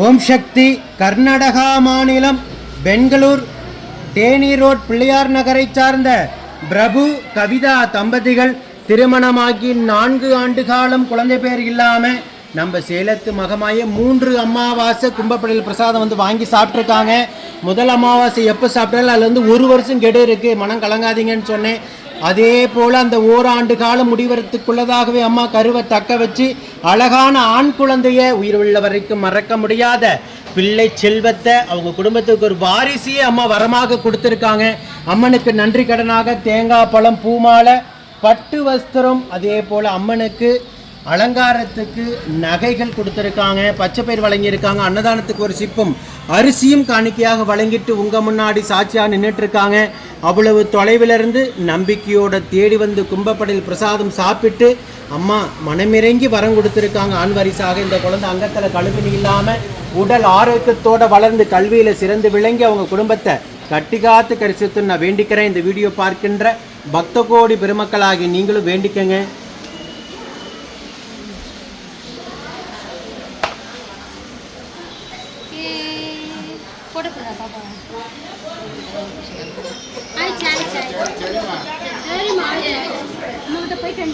ஓம் சக்தி கர்நாடகா மாநிலம் Bangalore Danny road Pillaiyar நகரை சார்ந்த பிரபு கவிதா தம்பதிகள் திருமணமாகி 4 ஆண்டு காலம் குழந்தை பேர் இல்லாமல் நம்ம சேலத்து மகமாய 3 அமாவாசை கும்பப்படையில் பிரசாதம் வாங்கி சாப்பிட்ருக்காங்க. முதல் அமாவாசை எப்போ சாப்பிட்டாலும் அதில் 1 வருஷம் கெடு இருக்குது, மனம் கலங்காதீங்கன்னு சொன்னேன். அதே போல் அந்த ஓராண்டு காலம் முடிவதற்குள்ளதாகவே அம்மா கருவை தக்க வச்சு அழகான ஆண் குழந்தைய உயிர் உள்ள வரைக்கும் மறக்க முடியாத பிள்ளை செல்வத்தை அவங்க குடும்பத்துக்கு ஒரு வாரிசையே அம்மா வரமாக கொடுத்துருக்காங்க. அம்மனுக்கு நன்றி கடனாக தேங்காய் பழம் பூமாலை பட்டு வஸ்திரம் அதே போல் அம்மனுக்கு அலங்காரத்துக்கு நகைகள் கொடுத்துருக்காங்க, பச்சை பயிர் வழங்கியிருக்காங்க. அன்னதானத்துக்கு ஒரு சிப்பம் அரிசியும் காணிக்கையாக வழங்கிட்டு உங்கள் முன்னாடி சாட்சியாக நின்றுட்டுருக்காங்க. அவ்வளவு தொலைவிலிருந்து நம்பிக்கையோட தேடி வந்து கும்பப்படையில் பிரசாதம் சாப்பிட்டு அம்மா மனமிறங்கி வரம் கொடுத்துருக்காங்க. ஆண் வரிசாக இந்த குழந்தை அங்கத்தில் கழுவினி இல்லாமல் உடல் ஆரோக்கியத்தோடு வளர்ந்து கல்வியில் சிறந்து விளங்கி அவங்க குடும்பத்தை கட்டி காத்து கரிசித்து நான் வேண்டிக்கிறேன். இந்த வீடியோ பார்க்கின்ற பக்த கோடி பெருமக்களாகி நீங்களும் வேண்டிக்கங்க. போயிட்டு